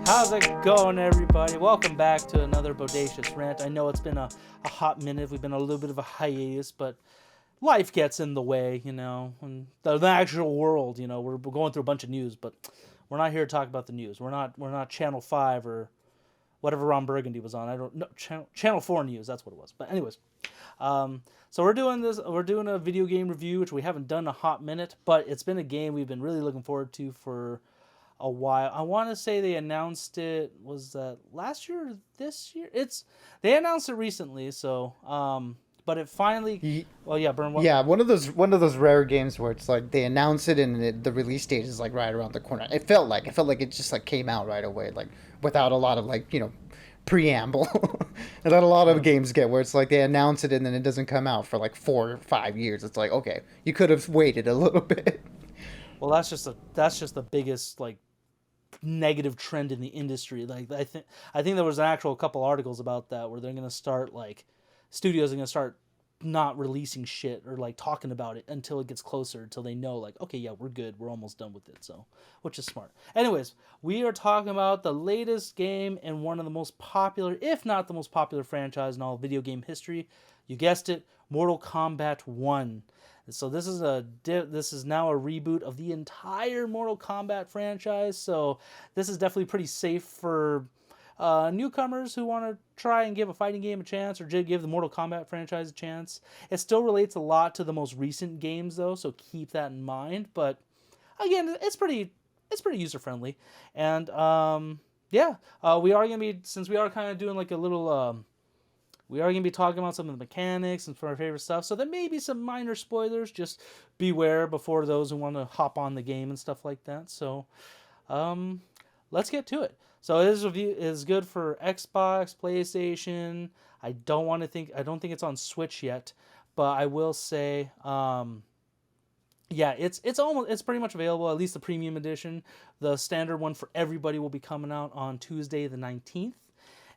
How's it going, everybody? Welcome back to another Bodacious Rant. I know it's been a hot minute. We've been a little bit of a hiatus, but life gets in the way, and the actual world, we're going through a bunch of news, but we're not here to talk about the news. We're not Channel 5 or whatever Ron Burgundy was on. I don't know. Channel 4 News, that's what it was. But anyways, so we're doing a video game review, which we haven't done in a hot minute, but it's been a game we've been really looking forward to for a while. I want to say they announced it, was that last year or this year? They announced it recently, so but it finally, well, yeah, Burn, what? Yeah, one of those rare games where it's like they announce it and the release date is like right around the corner. It felt like it just like came out right away, like without a lot of preamble. That a lot of games get where it's like they announce it and then it doesn't come out for like 4 or 5 years. It's like, okay, you could have waited a little bit. Well, that's just the biggest like negative trend in the industry. Like I think there was an actual couple articles about that where they're gonna start like studios are gonna start not releasing shit or like talking about it until it gets closer, until they know like, okay, yeah, we're good, we're almost done with it. So, which is smart. Anyways, we are talking about the latest game in one of the most popular, if not the most popular franchise in all video game history. You guessed it, Mortal Kombat 1. So this is now a reboot of the entire Mortal Kombat franchise. So this is definitely pretty safe for newcomers who want to try and give a fighting game a chance, or give the Mortal Kombat franchise a chance. It still relates a lot to the most recent games though, so keep that in mind. But again, it's pretty user friendly, and we are gonna be, since we are kind of doing like a little. We are going to be talking about some of the mechanics and some of our favorite stuff, so there may be some minor spoilers. Just beware before those who want to hop on the game and stuff like that. So, let's get to it. So this review is good for Xbox, PlayStation. I don't think it's on Switch yet, but I will say, yeah, it's pretty much available. At least the premium edition. The standard one for everybody will be coming out on Tuesday the 19th.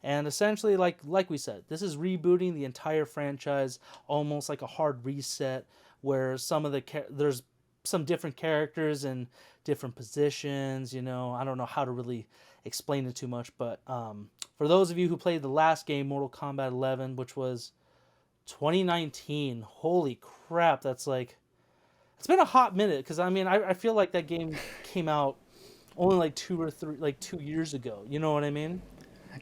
And essentially, like we said, this is rebooting the entire franchise, almost like a hard reset, where there's some different characters in different positions. I don't know how to really explain it too much, but for those of you who played the last game, Mortal Kombat 11, which was 2019, holy crap, that's like, it's been a hot minute, because I mean, I feel like that game came out only like 2 years ago. You know what I mean?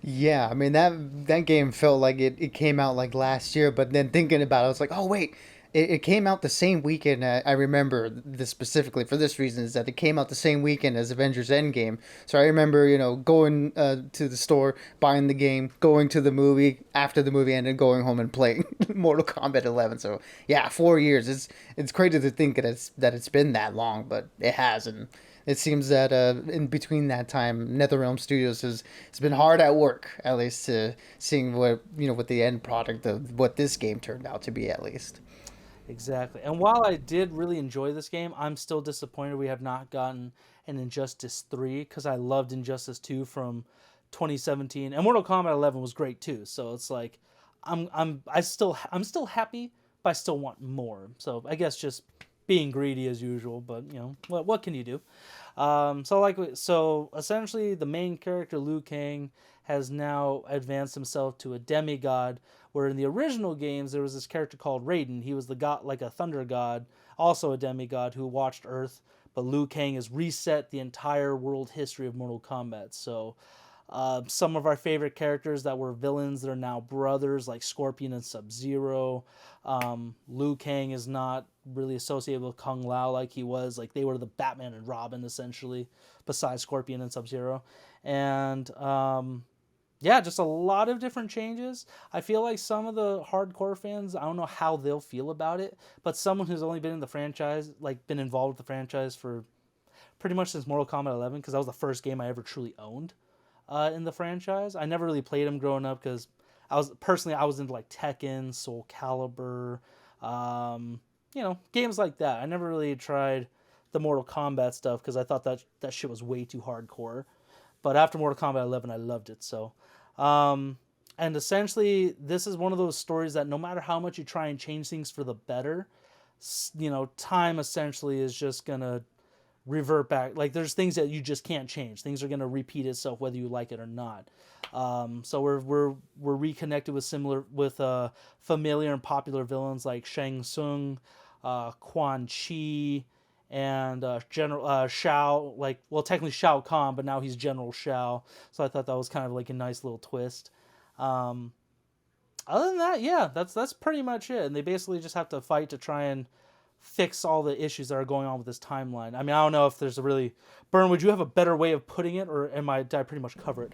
Yeah, I mean that game felt like it came out like last year, but then thinking about it, I was like, oh wait, it came out the same weekend. I remember this specifically for this reason, is that it came out the same weekend as Avengers Endgame. So I remember, going to the store, buying the game, going to the movie after the movie, and then going home and playing Mortal Kombat 11. So yeah, 4 years. It's crazy to think that it's been that long, but it hasn't. It seems that in between that time, NetherRealm Studios has been hard at work, at least to seeing what the end product of what this game turned out to be, at least. Exactly. And while I did really enjoy this game, I'm still disappointed we have not gotten an Injustice 3, because I loved Injustice 2 from 2017, and Mortal Kombat 11 was great too. So it's like I'm still happy, but I still want more. So I guess just being greedy as usual, but what can you do? So essentially the main character Liu Kang has now advanced himself to a demigod, where in the original games there was this character called Raiden. He was the god, like a thunder god, also a demigod who watched Earth, but Liu Kang has reset the entire world history of Mortal Kombat. So some of our favorite characters that were villains, they're now brothers, like Scorpion and Sub-Zero. Liu Kang is not really associated with Kung Lao like he was. Like, they were the Batman and Robin, essentially, besides Scorpion and Sub-Zero. And yeah, just a lot of different changes. I feel like some of the hardcore fans, I don't know how they'll feel about it, but someone who's only been in the franchise, like been involved with the franchise for pretty much since Mortal Kombat 11, because that was the first game I ever truly owned in the franchise. I never really played them growing up, because I was into like Tekken, Soul Calibur, games like that. I never really tried the Mortal Kombat stuff, because I thought that shit was way too hardcore. But after Mortal Kombat 11, I loved it. So, and essentially, this is one of those stories that no matter how much you try and change things for the better, time essentially is just gonna revert back. Like there's things that you just can't change. Things are gonna repeat itself whether you like it or not. So we're reconnected with similar with familiar and popular villains like Shang Tsung, Quan Chi, and General Shao. Like well, technically Shao Kahn, but now he's General Shao. So I thought that was kind of like a nice little twist. Um, Other than that, yeah, that's pretty much it. And they basically just have to fight to try and fix all the issues that are going on with this timeline. I mean, I don't know if there's a really Burn. Would you have a better way of putting it, or did I pretty much cover it?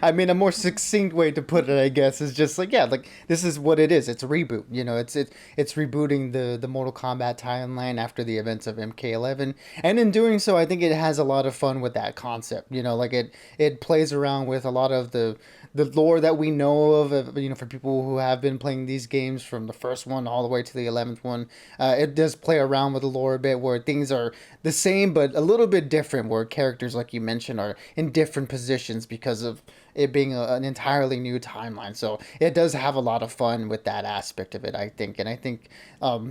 I mean, a more succinct way to put it, I guess, is just like, yeah, like this is what it is. It's a reboot. You know, it's rebooting the Mortal Kombat timeline after the events of MK11, and in doing so, I think it has a lot of fun with that concept. You know, like it plays around with a lot of the lore that we know of. You know, for people who have been playing these games from the first one all the way to the 11th one, it does play around with the lore a bit, where things are the same but a little bit different. Where characters, like you mentioned, are in different positions because of it being an entirely new timeline. So it does have a lot of fun with that aspect of it, I think. And I think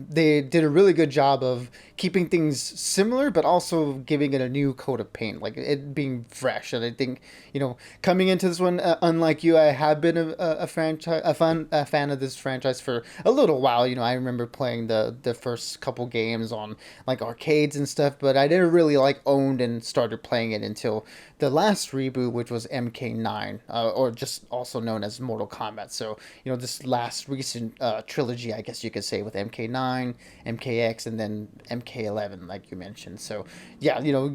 they did a really good job of keeping things similar, but also giving it a new coat of paint, like it being fresh. And I think, you know, coming into this one, unlike you, I have been a fan of this franchise for a little while. You know, I remember playing the first couple games on like arcades and stuff, but I didn't really like owned and started playing it until the last reboot, which was MK9, or just also known as Mortal Kombat. So, you know, this last recent trilogy, I guess you could say, with MK9, MKX, and then MK11, like you mentioned. So, yeah, you know,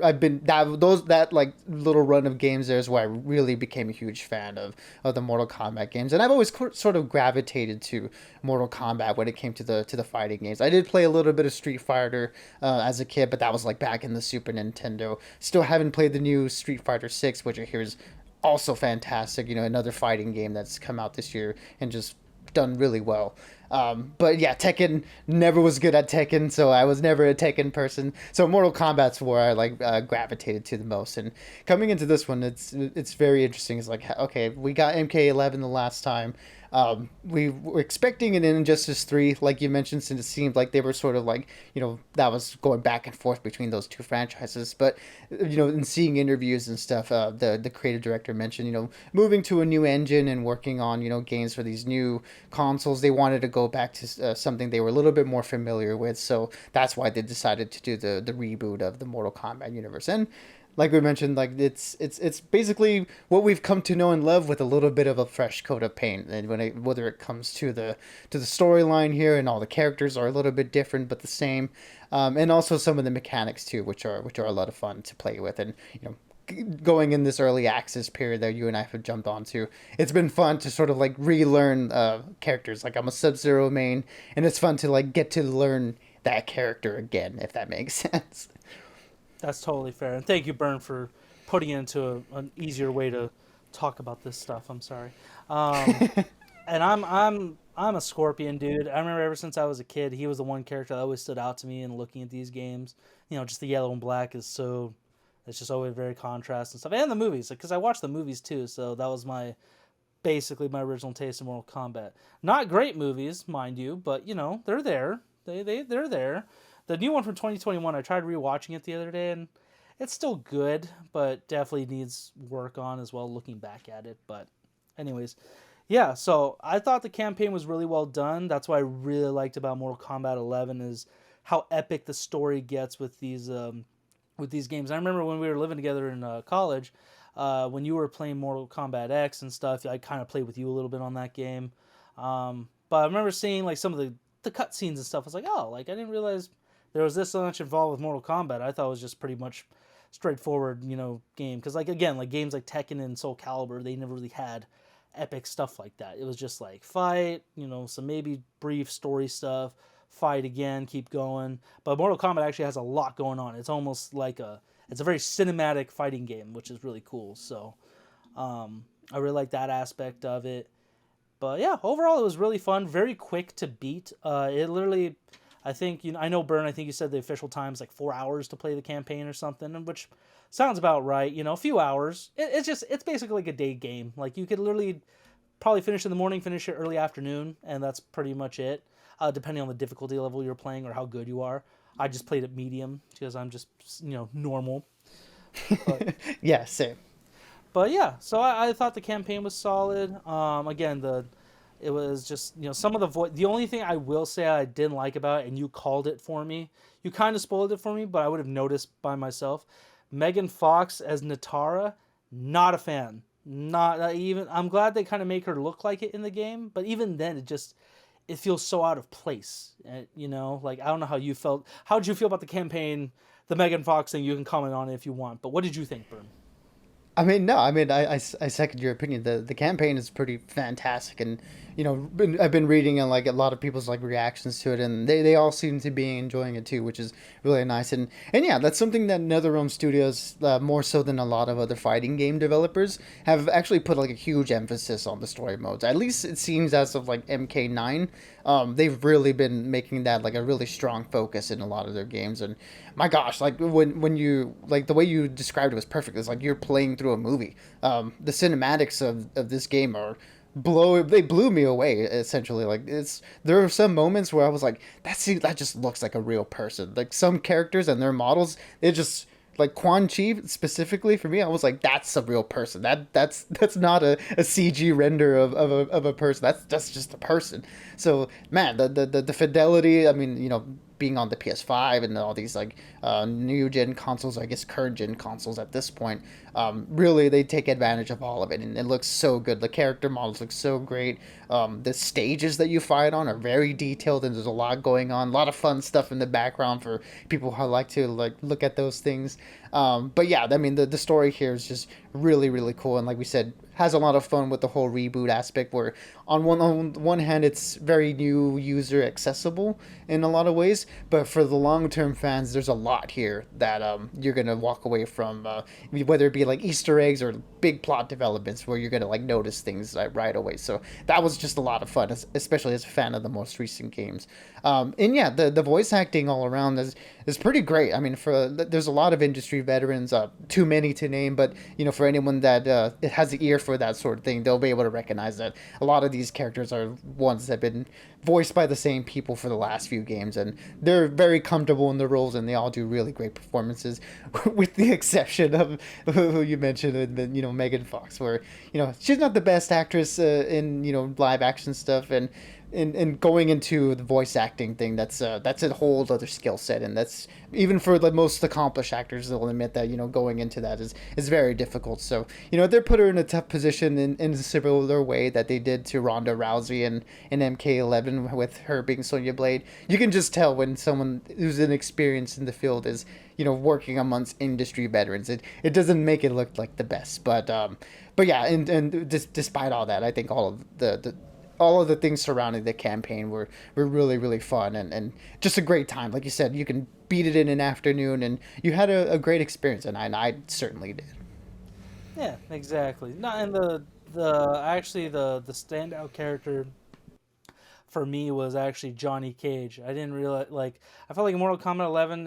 I've been that like little run of games there is where I really became a huge fan of the Mortal Kombat games, and I've always sort of gravitated to Mortal Kombat when it came to the fighting games. I did play a little bit of Street Fighter as a kid, but that was like back in the Super Nintendo. Still haven't played the new Street Fighter 6, which I hear is also fantastic. You know, another fighting game that's come out this year and just done really well. But yeah, Tekken never was good at Tekken, so I was never a Tekken person. So Mortal Kombat's where I like gravitated to the most. And coming into this one, it's very interesting. It's like, okay, we got MK11 the last time. We were expecting an Injustice 3, like you mentioned, since it seemed like they were sort of like, you know, that was going back and forth between those two franchises. But, you know, in seeing interviews and stuff, the creative director mentioned, you know, moving to a new engine and working on, you know, games for these new consoles, they wanted to go back to something they were a little bit more familiar with. So that's why they decided to do the reboot of the Mortal Kombat universe. And like we mentioned, like it's basically what we've come to know and love with a little bit of a fresh coat of paint. And whether it comes to the storyline here, and all the characters are a little bit different but the same, and also some of the mechanics too, which are a lot of fun to play with. And you know, going in this early access period that you and I have jumped onto, it's been fun to sort of like relearn characters. Like I'm a Sub-Zero main, and it's fun to like get to learn that character again, if that makes sense. That's totally fair. And thank you, Burn, for putting it into an easier way to talk about this stuff. I'm sorry. Um, and I'm a Scorpion dude. I remember ever since I was a kid, he was the one character that always stood out to me in looking at these games. You know, just the yellow and black is so it's just always very contrast and stuff. And the movies, because I watched the movies too, so that was my basically my original taste in Mortal Kombat. Not great movies, mind you, but you know, they're there. They're there. The new one from 2021, I tried rewatching it the other day, and it's still good, but definitely needs work on as well, looking back at it. But anyways, yeah, so I thought the campaign was really well done. That's what I really liked about Mortal Kombat 11 is how epic the story gets with these games. I remember when we were living together in college, when you were playing Mortal Kombat X and stuff, I kind of played with you a little bit on that game. But I remember seeing like some of the cutscenes and stuff. I was like, oh, like I didn't realize there was this much involved with Mortal Kombat. I thought it was just pretty much straightforward, you know, game. Because like again, like games like Tekken and Soul Calibur, they never really had epic stuff like that. It was just like fight, you know, some maybe brief story stuff, fight again, keep going. But Mortal Kombat actually has a lot going on. It's almost like it's a very cinematic fighting game, which is really cool. So I really like that aspect of it. But yeah, overall it was really fun, very quick to beat. It literally, I think, you know, I know Burn, I think you said the official time is like 4 hours to play the campaign or something, which sounds about right. You know, a few hours. It's basically like a day game. Like you could literally probably finish in the morning, finish it early afternoon, and that's pretty much it. Depending on the difficulty level you're playing or how good you are. I just played it medium because I'm just normal. But Yeah, same. yeah, so I thought the campaign was solid. Again, it was just some of the The only thing I will say I didn't like about it, and you called it for me. You kind of spoiled it for me, but I would have noticed by myself. Megan Fox as Natara, not a fan. Not even. I'm glad they kind of make her look like it in the game, but even then, it feels so out of place. Like I don't know how you felt. How did you feel about the campaign, the Megan Fox thing? You can comment on it if you want, but what did you think, Bern? I mean, no, I mean, I second your opinion. The campaign is pretty fantastic, and I've been reading and like a lot of people's like reactions to it, and they all seem to be enjoying it too, which is really nice. And yeah, that's something that NetherRealm Studios, more so than a lot of other fighting game developers, have actually put like a huge emphasis on the story modes. At least it seems as of like MK9, they've really been making that like a really strong focus in a lot of their games. And my gosh, like when you like the way you described it was perfect. It's like you're playing through a movie. The cinematics of this game are they blew me away essentially. Like there are some moments where I was like that just looks like a real person. Like some characters and their models, it just like Quan Chi specifically for me, I was like, that's a real person. That's not a CG render of a person. That's just a person. So man, the fidelity. I mean, being on the PS5 and all these like new gen consoles, I guess current gen consoles at this point, really they take advantage of all of it, and it looks so good. The character models look so great. The stages that you fight on are very detailed, and there's a lot going on. A lot of fun stuff in the background for people who like to like look at those things. But yeah, I mean the story here is just really really cool, and like we said, has a lot of fun with the whole reboot aspect. Where on one hand it's very new user accessible in a lot of ways, but for the long term fans, there's a lot here that you're gonna walk away from, whether it be like Easter eggs or big plot developments where you're gonna like notice things right away. So that was just a lot of fun, especially as a fan of the most recent games. And yeah, the voice acting all around is pretty great. I mean, there's a lot of industry veterans, too many to name, but for anyone that has an ear for that sort of thing, they'll be able to recognize that a lot of these characters are ones that have been voiced by the same people for the last few games, and they're very comfortable in the roles, and they all do really great performances, with the exception of who you mentioned, Megan Fox, where she's not the best actress in live action stuff, and going into the voice acting thing, that's a whole other skill set, and that's even for the most accomplished actors, they'll admit that going into that is very difficult. So they put her in a tough position in a similar way that they did to Ronda Rousey in MK11 with her being Sonya Blade. You can just tell when someone who's inexperienced in the field is working amongst industry veterans. It doesn't make it look like the best, but yeah, and despite all that, I think all of the things surrounding the campaign were really really fun, and just a great time. Like you said, you can beat it in an afternoon, and you had a great experience, and I certainly did. Yeah, exactly. Not and the standout character for me was actually Johnny Cage. I didn't realize I felt like in Mortal Kombat 11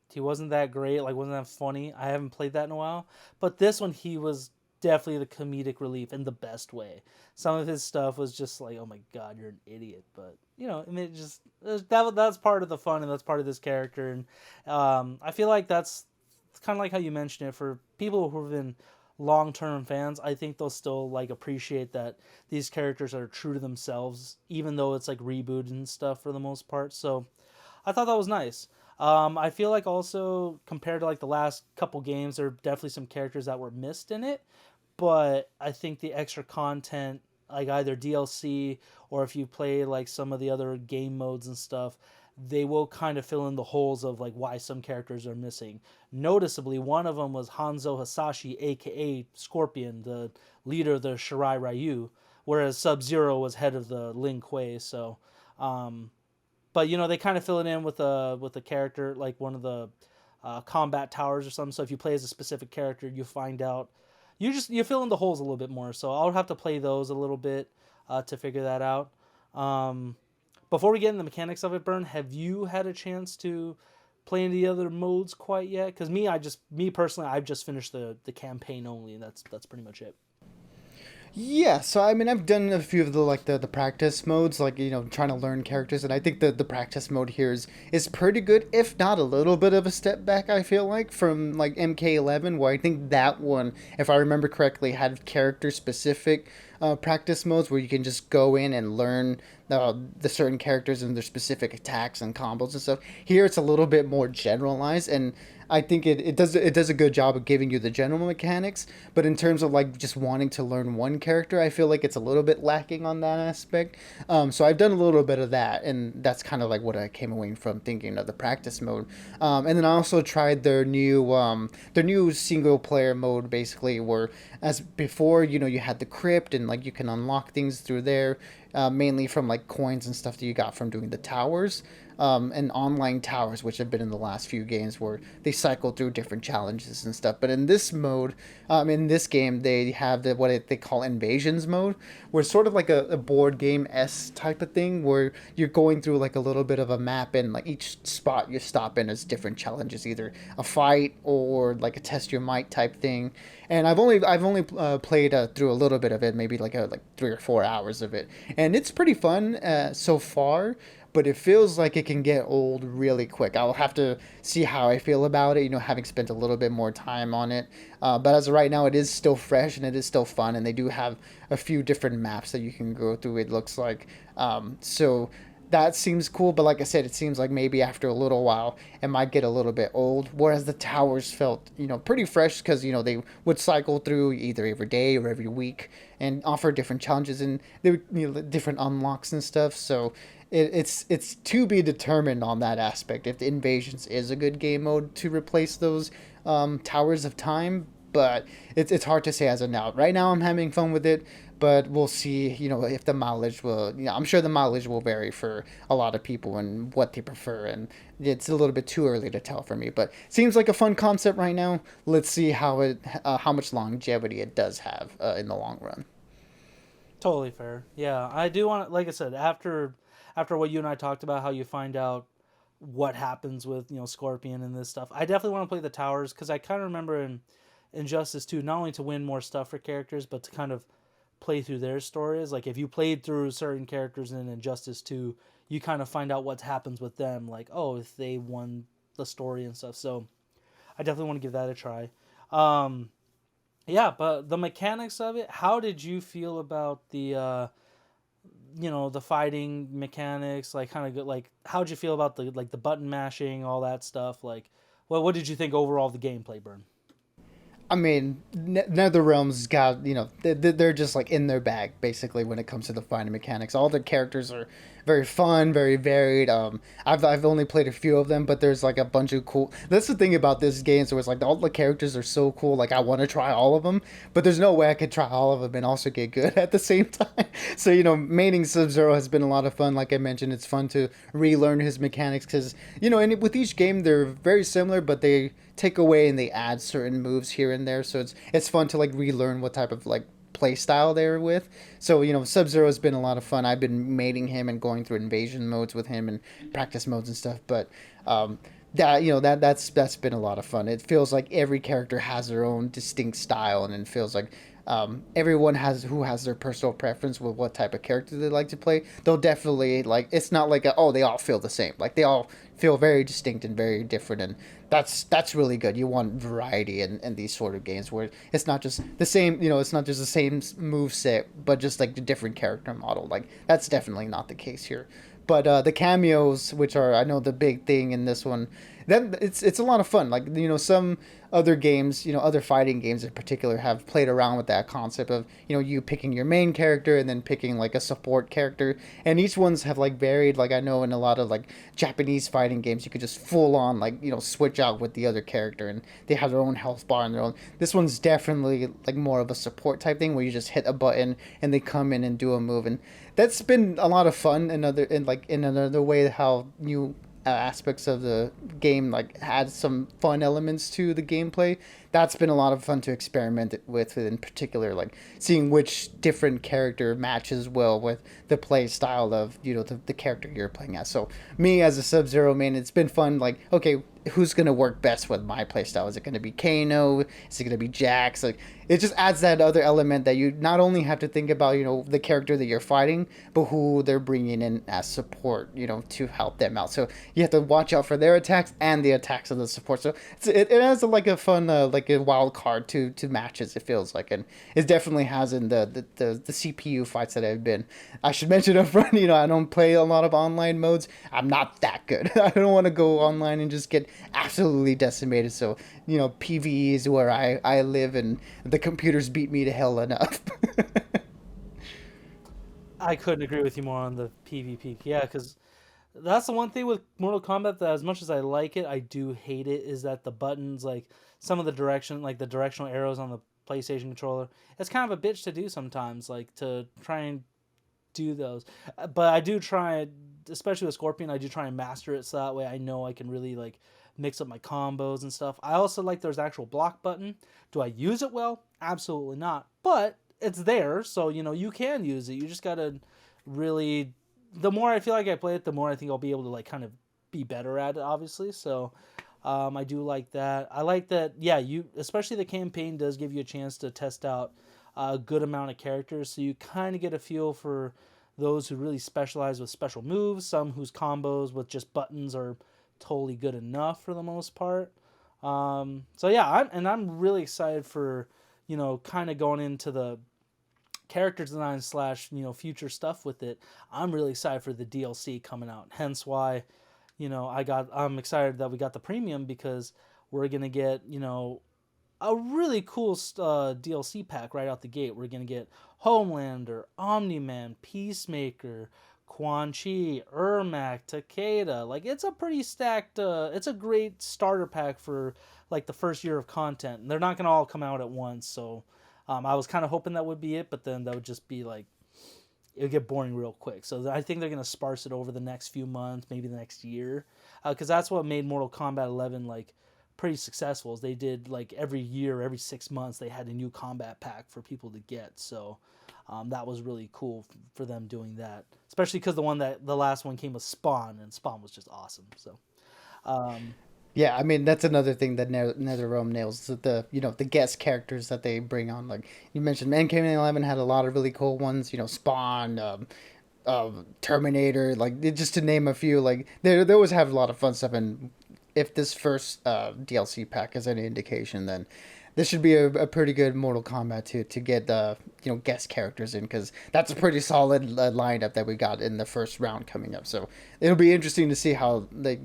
he wasn't that great, like wasn't that funny. I haven't played that in a while, but this one he was definitely the comedic relief in the best way. Some of his stuff was just like, oh my god, you're an idiot, but I mean, that's part of the fun, and that's part of this character, and I feel like that's kind of like how you mentioned it for people who have been long-term fans. I think they'll still like appreciate that these characters are true to themselves, even though it's like rebooted and stuff for the most part. So I thought that was nice. I feel like also compared to like the last couple games, there are definitely some characters that were missed in it, but I think the extra content, like either DLC or if you play like some of the other game modes and stuff, they will kind of fill in the holes of like why some characters are missing. Noticeably, one of them was Hanzo Hasashi, aka Scorpion, the leader of the Shirai Ryu, whereas Sub Zero was head of the Lin Kuei. So, but they kind of fill it in with a character like one of the combat towers or something. So if you play as a specific character, you find out you fill in the holes a little bit more. So I'll have to play those a little bit to figure that out. Um, Before we get into the mechanics of it, Burn, have you had a chance to play any other modes quite yet? Because me personally, I've just finished the campaign only, and that's pretty much it. Yeah, so I mean, I've done a few of the the practice modes, like trying to learn characters, and I think the practice mode here is pretty good, if not a little bit of a step back. I feel like from like MK11, where I think that one, if I remember correctly, had character specific practice modes where you can just go in and learn the certain characters and their specific attacks and combos and stuff. Here, it's a little bit more generalized, and I think it does a good job of giving you the general mechanics, but in terms of like just wanting to learn one character, I feel like it's a little bit lacking on that aspect. So I've done a little bit of that, and that's kind of like what I came away from thinking of the practice mode. And then I also tried their new single player mode, basically, where as before, you had the crypt and like you can unlock things through there, mainly from like coins and stuff that you got from doing the towers. And online towers, which have been in the last few games where they cycle through different challenges and stuff. But in this mode, in this game, they have they call invasions mode, where it's sort of like a board game s type of thing, where you're going through like a little bit of a map, and like each spot you stop in is different challenges, either a fight or like a test your might type thing. And I've only played through a little bit of it, maybe like 3 or 4 hours of it, and it's pretty fun so far, but it feels like it can get old really quick. I'll have to see how I feel about it, having spent a little bit more time on it. But as of right now, it is still fresh and it is still fun, and they do have a few different maps that you can go through, it looks like. So that seems cool, but like I said, it seems like maybe after a little while it might get a little bit old. Whereas the towers felt, pretty fresh because they would cycle through either every day or every week and offer different challenges, and they would, different unlocks and stuff. So it's to be determined on that aspect if the invasions is a good game mode to replace those towers of time. But it's hard to say as of now. Right now, I'm having fun with it, but we'll see. If the mileage will. I'm sure the mileage will vary for a lot of people and what they prefer, and it's a little bit too early to tell for me. But seems like a fun concept right now. Let's see how much longevity it does have in the long run. Totally fair. Yeah, I do want, like I said, after what you and I talked about, how you find out what happens with Scorpion and this stuff. I definitely want to play the towers because I kind of remember in Injustice 2, not only to win more stuff for characters, but to kind of play through their stories. Like if you played through certain characters in Injustice 2, you kind of find out what happens with them. Like, oh, if they won the story and stuff. So I definitely want to give that a try. Um, yeah, but the mechanics of it. How did you feel about the fighting mechanics? Like kind of good. Like how'd you feel about the button mashing, all that stuff? Like, well, what did you think overall of the gameplay, Burn? I mean, NetherRealm's got, they're just like in their bag, basically, when it comes to the fighting mechanics. All the characters are very fun, very varied. I've only played a few of them, but there's like a bunch of cool. That's the thing about this game, so it's like all the characters are so cool. Like, I want to try all of them, but there's no way I could try all of them and also get good at the same time. So, maining Sub-Zero has been a lot of fun. Like I mentioned, it's fun to relearn his mechanics because, and with each game, they're very similar, but they take away and they add certain moves here and there. So it's fun to like relearn what type of like play style they're with. So Sub Zero has been a lot of fun. I've been mating him and going through invasion modes with him and practice modes and stuff. But that's been a lot of fun. It feels like every character has their own distinct style, and it feels like everyone has their personal preference with what type of character they like to play. They'll definitely like. It's not like they all feel the same. Like they all feel very distinct and very different, and that's really good. You want variety in these sort of games where it's not just the same. It's not just the same move set, but just like the different character model. Like that's definitely not the case here. But the cameos, which are I know the big thing in this one, then it's a lot of fun. Like some other games, other fighting games in particular have played around with that concept of you picking your main character and then picking like a support character, and each ones have like varied. Like I know in a lot of like Japanese fighting games, you could just full on like switch out with the other character, and they have their own health bar and their own. This one's definitely like more of a support type thing where you just hit a button and they come in and do a move, and that's been a lot of fun. In another way how new aspects of the game like had some fun elements to the gameplay. That's been a lot of fun to experiment with, in particular like seeing which different character matches well with the play style of the character you're playing as. So me as a Sub-Zero main, it's been fun. Like, okay, who's gonna work best with my playstyle. Is it gonna be Kano? Is it gonna be Jax? Like it just adds that other element that you not only have to think about, the character that you're fighting, but who they're bringing in as support, to help them out. So you have to watch out for their attacks and the attacks of the support. So it has like a fun like a wild card to matches. It feels like, and it definitely has in the CPU fights that I've been. I should mention up front, I don't play a lot of online modes. I'm not that good. I don't want to go online and just get absolutely decimated. So PvE is where I live, and the computers beat me to hell enough. I couldn't agree with you more on the PvP. Yeah, because that's the one thing with Mortal Kombat that, as much as I like it, I do hate it. Is that the buttons, like some of the direction, like the directional arrows on the PlayStation controller, it's kind of a bitch to do sometimes. Like to try and do those, but I do try, especially with Scorpion. I do try and master it so that way I know I can really like mix up my combos and stuff. I also like there's actual block button. Do I use it well? Absolutely not. But it's there, so you can use it. You just gotta really. The more I feel like I play it, the more I think I'll be able to like kind of be better at it. Obviously, so I do like that. I like that. Yeah, you especially the campaign does give you a chance to test out a good amount of characters, so you kind of get a feel for those who really specialize with special moves. Some whose combos with just buttons are totally good enough for the most part. So yeah, I'm really excited for kind of going into the character design slash future stuff with it. I'm really excited for the DLC coming out. Hence why I'm excited that we got the premium, because we're gonna get a really cool DLC pack right out the gate. We're gonna get Homelander, Omni Man, Peacemaker, Quan Chi, Ermac, Takeda. Like it's a pretty stacked. It's a great starter pack for like the first year of content. And they're not gonna all come out at once, so I was kind of hoping that would be it, but then that would just be like it would get boring real quick. So I think they're gonna sparse it over the next few months, maybe the next year, because that's what made Mortal Kombat 11 like pretty successful. Is they did like every year, every 6 months, they had a new combat pack for people to get. So that was really cool for them doing that, especially because the last one came with Spawn, and Spawn was just awesome. So um, Yeah, I mean that's another thing that NetherRealm nails, the the guest characters that they bring on. Like you mentioned, NK11 had a lot of really cool ones. Spawn, Terminator, like just to name a few. Like they always have a lot of fun stuff. And if this first DLC pack is any indication, then this should be a pretty good Mortal Kombat to get the guest characters in, because that's a pretty solid lineup that we got in the first round coming up. So it'll be interesting to see how they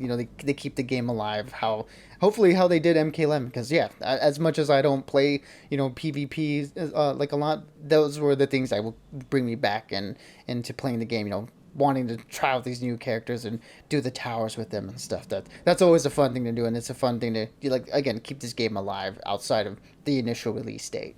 keep the game alive. How hopefully how they did MK11, because yeah, as much as I don't play PvP like a lot, those were the things that will bring me back and into playing the game. Wanting to try out these new characters and do the towers with them and stuff. That's always a fun thing to do, and it's a fun thing to like again keep this game alive outside of the initial release date.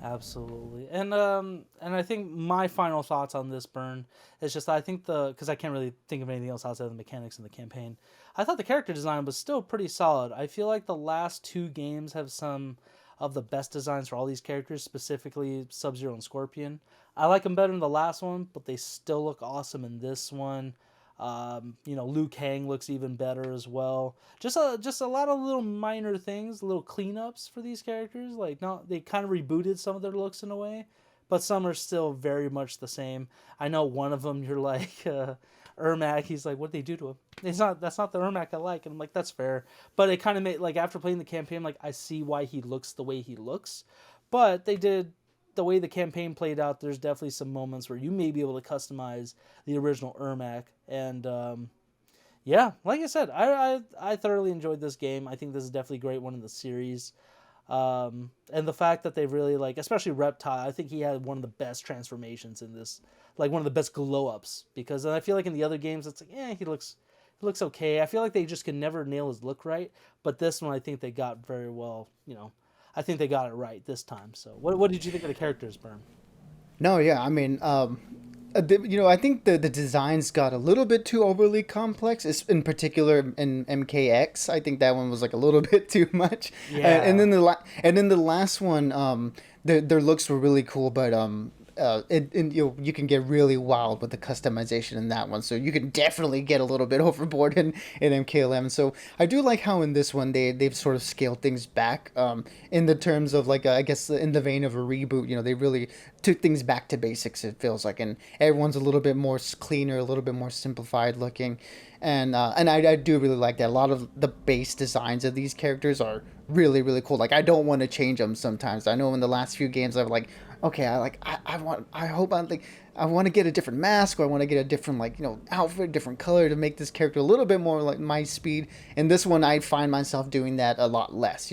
absolutely, and I think my final thoughts on this burn is just I think because I can't really think of anything else outside of the mechanics in the campaign. I thought the character design was still pretty solid. I feel like the last two games have some of the best designs for all these characters, specifically Sub Zero and Scorpion. I like them better in the last one, but they still look awesome in this one. Liu Kang looks even better as well. Just a lot of little minor things, little cleanups for these characters. Like no, they kind of rebooted some of their looks in a way, but some are still very much the same. I know one of them, you're like Ermac. He's like, what did they do to him? That's not the Ermac I like, and I'm like, that's fair. But it kind of made like after playing the campaign, like I see why he looks the way he looks. But they did the way the campaign played out. There's definitely some moments where you may be able to customize the original Ermac, and yeah, like I said, I thoroughly enjoyed this game. I think this is definitely a great one in the series. And the fact that they really like, especially Reptile, I think he had one of the best transformations in this, like one of the best glow ups. Because I feel like in the other games, it's like, he looks okay. I feel like they just can never nail his look right. But this one, I think they got very well. I think they got it right this time. So, what did you think of the characters, Berm? No, yeah, I mean, I think the designs got a little bit too overly complex. In particular, in MKX, I think that one was like a little bit too much. And Yeah, then the last one, their looks were really cool, but you can get really wild with the customization in that one. So you can definitely get a little bit overboard in MK11. So I do like how in this one they've sort of scaled things back. In the terms of like I guess in the vein of a reboot, they really took things back to basics. It feels like, and everyone's a little bit more cleaner, a little bit more simplified looking, and I do really like that. A lot of the base designs of these characters are really really cool. Like I don't want to change them sometimes. I know in the last few games I've like, okay, I want, I hope I like, I want to get a different mask, or I want to get a different like outfit, different color to make this character a little bit more like my speed. In this one, I find myself doing that a lot less.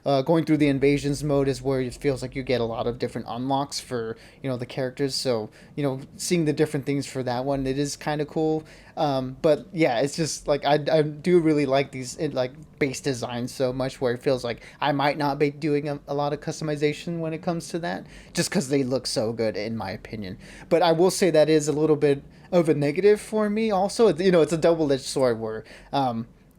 Going through the invasions mode is where it feels like you get a lot of different unlocks for the characters. So seeing the different things for that one, it is kind of cool. But yeah, it's just like I do really like these like base designs so much, where it feels like I might not be doing a lot of customization when it comes to that, just because they look so good in my opinion. But I will say that is a little bit of a negative for me. Also, it's a double-edged sword where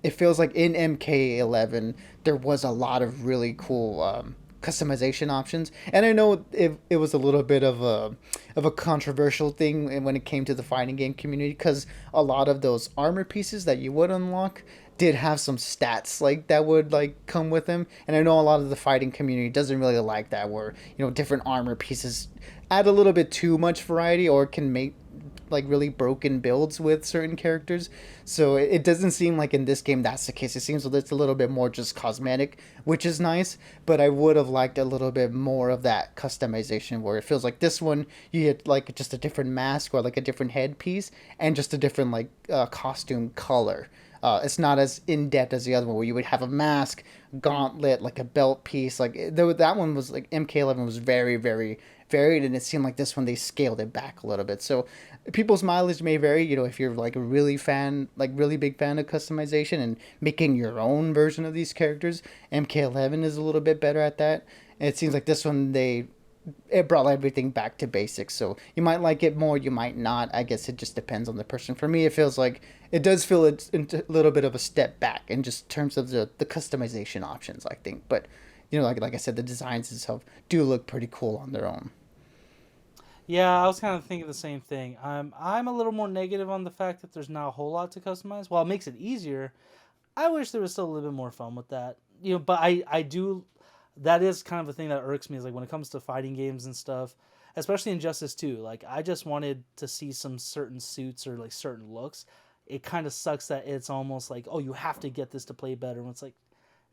it feels like in MK11 there was a lot of really cool customization options, and I know it was a little bit of a controversial thing when it came to the fighting game community, because a lot of those armor pieces that you would unlock did have some stats like that would like come with them, and I know a lot of the fighting community doesn't really like that, where different armor pieces add a little bit too much variety, or can make like really broken builds with certain characters. So it doesn't seem like in this game that's the case. It seems it's a little bit more just cosmetic, which is nice, but I would have liked a little bit more of that customization, where it feels like this one you get like just a different mask, or like a different headpiece, and just a different like costume color. It's not as in depth as the other one, where you would have a mask, gauntlet, like a belt piece. Like that one was like MK11 was very very varied, and it seemed like this one they scaled it back a little bit. So people's mileage may vary. If you're like a really big fan of customization and making your own version of these characters, MK11 is a little bit better at that. And it seems like this one it brought everything back to basics. So you might like it more, you might not. I guess it just depends on the person. For me, it feels like it does feel a little bit of a step back in just terms of the customization options, I think. But like I said, the designs itself do look pretty cool on their own. Yeah, I was kind of thinking the same thing. I'm a little more negative on the fact that there's not a whole lot to customize. While it makes it easier, I wish there was still a little bit more fun with that. But I do. That is kind of a thing that irks me, is like when it comes to fighting games and stuff, especially Injustice 2. Like I just wanted to see some certain suits or like certain looks. It kind of sucks that it's almost like, oh, you have to get this to play better. And it's like,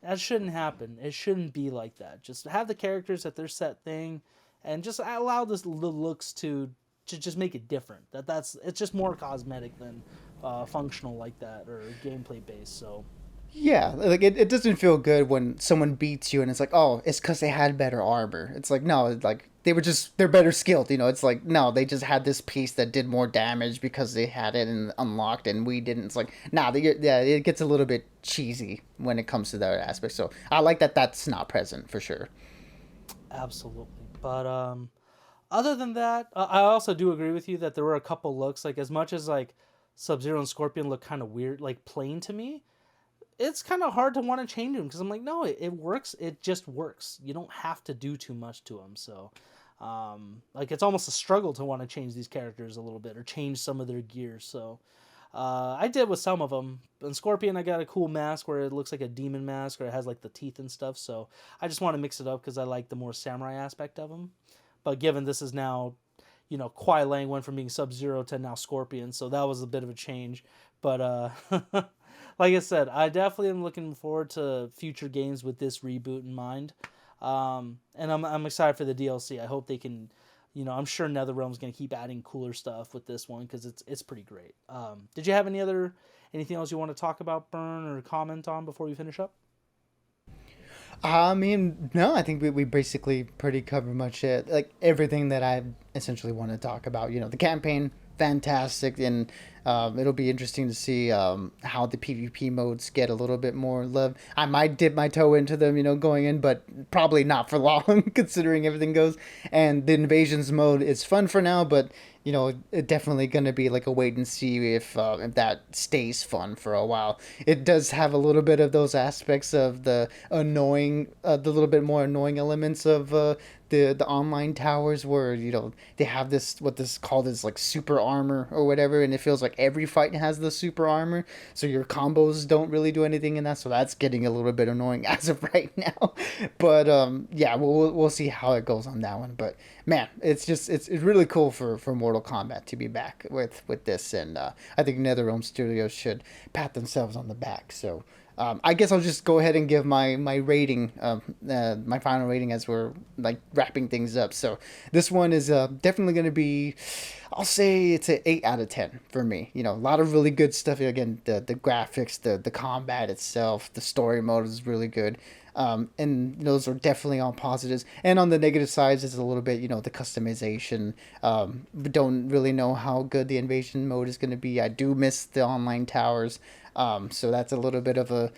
that shouldn't happen. It shouldn't be like that. Just have the characters at their set thing, and just allow the looks to just make it different. It's just more cosmetic than functional like that, or gameplay based. So Yeah, like it doesn't feel good when someone beats you and it's like, oh, it's because they had better armor. It's like, no, it's like they're better skilled. It's like, no, they just had this piece that did more damage because they had it and unlocked and we didn't. It's like, nah, yeah, it gets a little bit cheesy when it comes to that aspect. So I like that that's not present for sure. absolutely. But other than that, I also do agree with you that there were a couple looks, like as much as like Sub Zero and Scorpion look kind of weird, like plain to me. It's kind of hard to want to change them, because I'm like, no, it works. It just works. You don't have to do too much to them. So, like, it's almost a struggle to want to change these characters a little bit, or change some of their gear. So, I did with some of them. In Scorpion, I got a cool mask where it looks like a demon mask, or it has like the teeth and stuff. So, I just want to mix it up because I like the more samurai aspect of them. But given this is now, Kuai Lang went from being Sub Zero to now Scorpion, so that was a bit of a change. But like I said, I definitely am looking forward to future games with this reboot in mind. And I'm excited for the DLC. I hope they can, I'm sure NetherRealm's going to keep adding cooler stuff with this one, because it's pretty great. Did you have anything else you want to talk about, Burn, or comment on before we finish up? I mean, no, I think we basically pretty covered much it. Like everything that I essentially want to talk about. The campaign, fantastic, and it'll be interesting to see how the PvP modes get a little bit more love. I might dip my toe into them, going in, but probably not for long, considering everything goes. And the invasions mode is fun for now, but it definitely going to be like a wait and see if that stays fun for a while. It does have a little bit of those aspects of the little bit more annoying elements of the online towers where they have this what this called is like super armor or whatever, and it feels like every fight has the super armor, so your combos don't really do anything in that. So that's getting a little bit annoying as of right now. But yeah, we'll see how it goes on that one. But man, it's really cool for Mortal Kombat to be back with this, and I think NetherRealm Studios should pat themselves on the back. So I guess I'll just go ahead and give my rating, my final rating as we're like wrapping things up. So this one is definitely going to be, I'll say it's an 8 out of 10 for me. A lot of really good stuff. Again, the graphics, the combat itself, the story mode is really good. And those are definitely all positives. And on the negative sides, it's a little bit, the customization. We don't really know how good the invasion mode is going to be. I do miss the online towers. So that's a little bit of a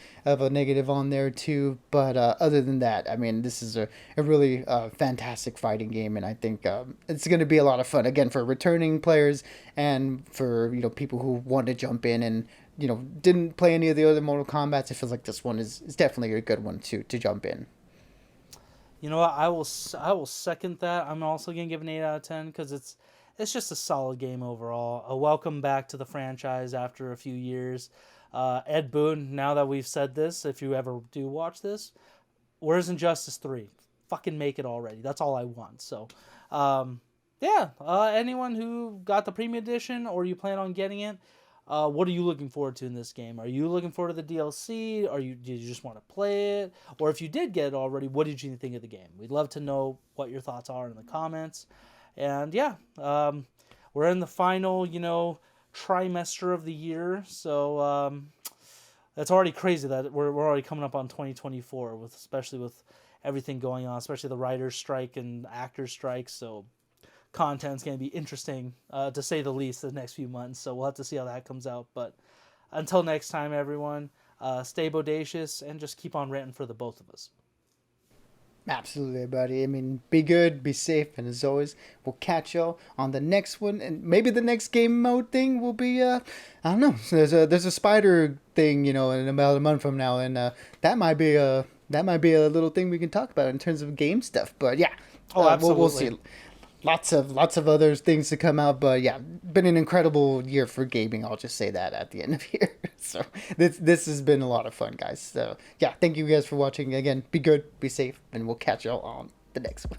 negative on there too. But other than that, I mean, this is a really fantastic fighting game, and I think it's going to be a lot of fun again for returning players and for people who want to jump in and didn't play any of the other Mortal Kombats. It feels like this one is definitely a good one to jump in. You know what? I will second that. I'm also gonna give an 8 out of 10 because it's just a solid game overall. A welcome back to the franchise after a few years. Ed Boon. Now that we've said this, if you ever do watch this, where's Injustice 3? Fucking make it already. That's all I want. So, yeah. Anyone who got the premium edition or you plan on getting it, what are you looking forward to in this game? Are you looking forward to the DLC? Did you just want to play it? Or if you did get it already, what did you think of the game? We'd love to know what your thoughts are in the comments. And yeah, we're in the final, trimester of the year. So it's already crazy that we're already coming up on 2024, especially with everything going on, especially the writer's strike and actors' strike. So content's going to be interesting, to say the least, the next few months. So we'll have to see how that comes out. But until next time, everyone, stay bodacious and just keep on ranting for the both of us. Absolutely, buddy. I mean, be good, be safe, and as always, we'll catch y'all on the next one. And maybe the next game mode thing will be, I don't know. There's a spider thing, in about a month from now, and that might be a little thing we can talk about in terms of game stuff. But yeah, Oh, absolutely. we'll see. Lots of other things to come out, but yeah, been an incredible year for gaming. I'll just say that at the end of here. So this has been a lot of fun, guys. So yeah, thank you guys for watching. Again, be good, be safe, and we'll catch y'all on the next one.